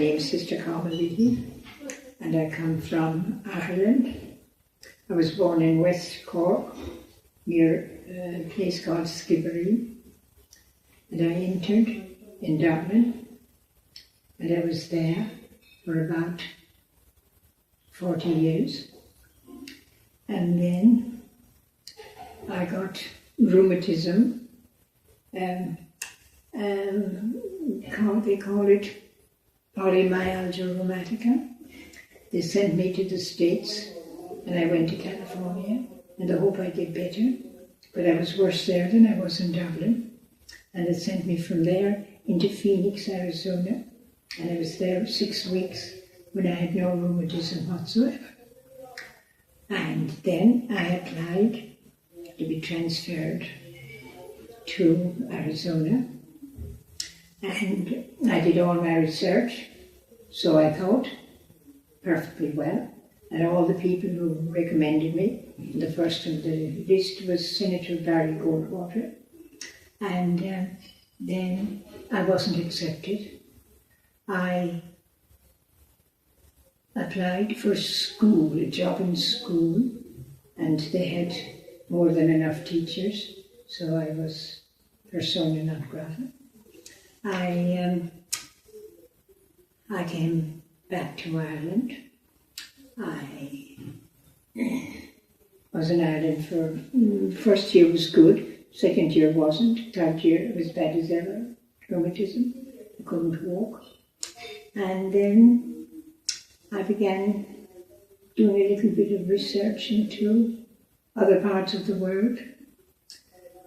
name is Sister Carmel, Leahy, and I come from Ireland. I was born in West Cork, near a place called Skibbereen, and I entered in Dublin, and I was there for about 40 years. And then I got rheumatism, they call it polymyalgia rheumatica. They sent me to the States, and I went to California in the hope I'd get better, but I was worse there than I was in Dublin. And they sent me from there into Phoenix, Arizona, and I was there 6 weeks when I had no rheumatism whatsoever. And then I applied to be transferred to Arizona, and I did all my research, so I thought, perfectly well. And all the people who recommended me, the first on the list was Senator Barry Goldwater, and then I wasn't accepted. I applied for school, a job in school, and they had more than enough teachers, so I was persona non grata. I came back to Ireland. I was in Ireland for, first year was good, second year wasn't, third year was bad as ever, rheumatism, I couldn't walk. And then I began doing a little bit of research into other parts of the world,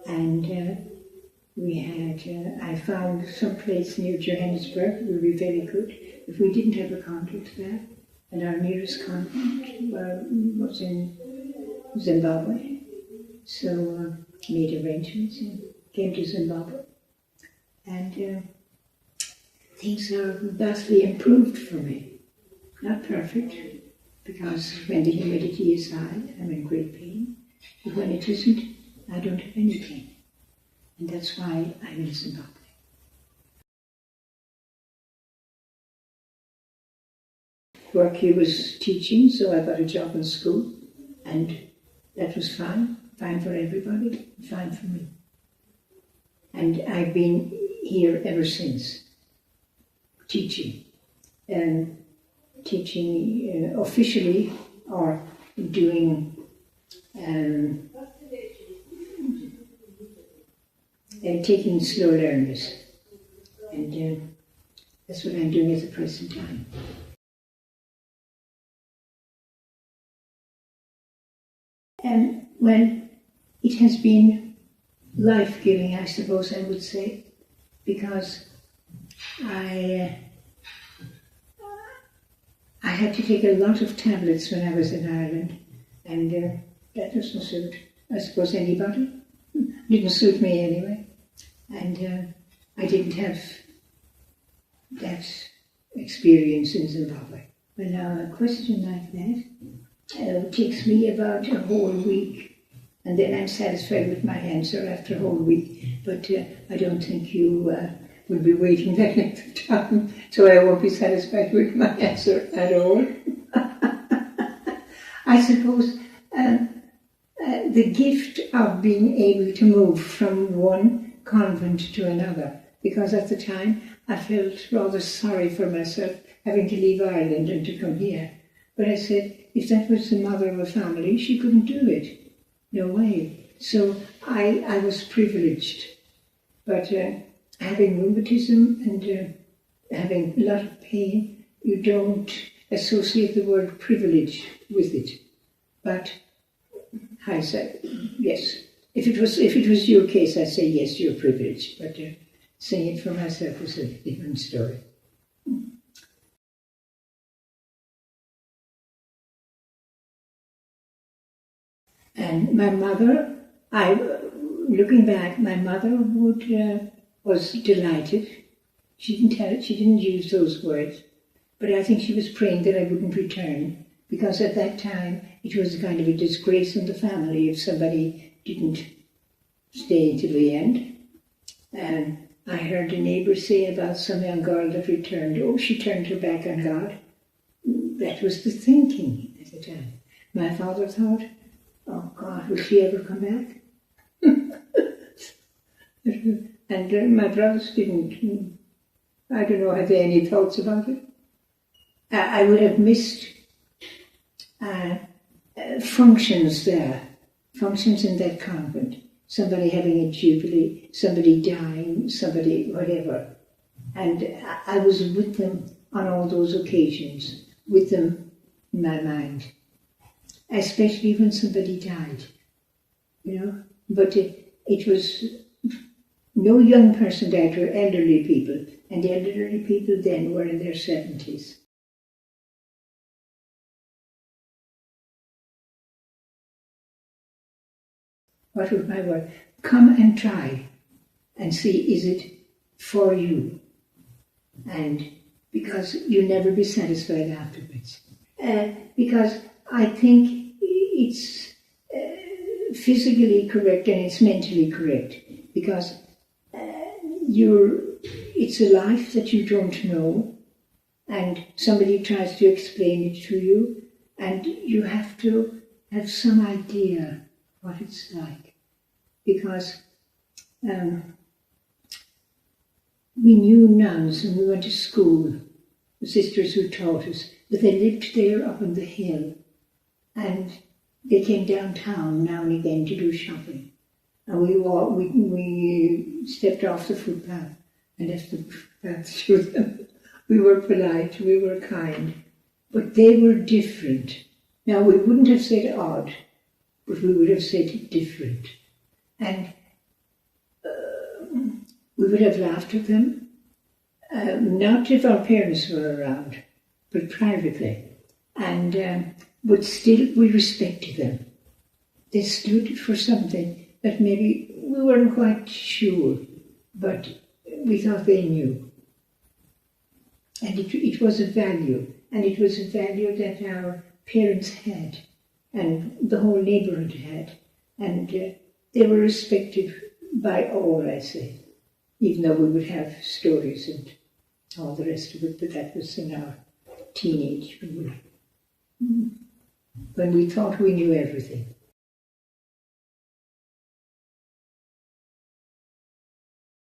and I found some place near Johannesburg would be very good if we didn't have a convent there, and our nearest convent was in Zimbabwe. So made arrangements and came to Zimbabwe, and things are vastly improved for me. Not perfect, because when the humidity is high, I'm in great pain, but when it isn't, I don't have any pain. And that's why I'm in Zimbabwe. Work here was teaching, so I got a job in school, and that was fine for everybody, fine for me. And I've been here ever since, teaching. Teaching officially, or doing taking slow learners, and that's what I'm doing at the present time. Well, it has been life-giving, I suppose I would say, because I had to take a lot of tablets when I was in Ireland, and that doesn't suit, I suppose, anybody. Didn't suit me anyway, and I didn't have that experience in Zimbabwe. Well, now a question like that takes me about a whole week, and then I'm satisfied with my answer after a whole week, but I don't think you will be waiting that length of time, so I won't be satisfied with my answer at all. I suppose the gift of being able to move from one convent to another, because at the time I felt rather sorry for myself having to leave Ireland and to come here. But I said, if that was the mother of a family, she couldn't do it. No way. So I was privileged. But having rheumatism and having a lot of pain, you don't associate the word privilege with it. But I say yes. If it was your case, I'd say yes, you're privileged. But saying it for myself is a different story. And my mother, looking back, my mother was delighted. She didn't use those words, but I think she was praying that I wouldn't return, because at that time it was kind of a disgrace in the family if somebody didn't stay to the end. I heard a neighbour say about some young girl that returned. Oh, she turned her back on God. That was the thinking at the time. My father thought, oh God, will she ever come back? And my brothers didn't. I don't know, have they any thoughts about it? I would have missed functions there, functions in that convent. Somebody having a jubilee, somebody dying, somebody whatever. And I was with them on all those occasions, with them in my mind. Especially when somebody died, you know. But it was, no young person died, were elderly people. And the elderly people then were in their 70s. What was my word? Come and try and see, is it for you? And because you'll never be satisfied afterwards. Because I think it's physically correct and it's mentally correct. Because it's a life that you don't know, and somebody tries to explain it to you, and you have to have some idea what it's like. Because we knew nuns and we went to school, the sisters who taught us, but they lived there up on the hill, and they came downtown now and again to do shopping. And we stepped off the footpath and left the footpath to them. We were polite, we were kind, but they were different. Now, we wouldn't have said odd, but we would have said different. And we would have laughed at them, not if our parents were around, but privately. And but still, we respected them. They stood for something that maybe we weren't quite sure, but we thought they knew. And it was a value, and it was a value that our parents had, and the whole neighbourhood had, and they were respected by all, I say, even though we would have stories and all the rest of it, but that was in our teenage, when we thought we knew everything.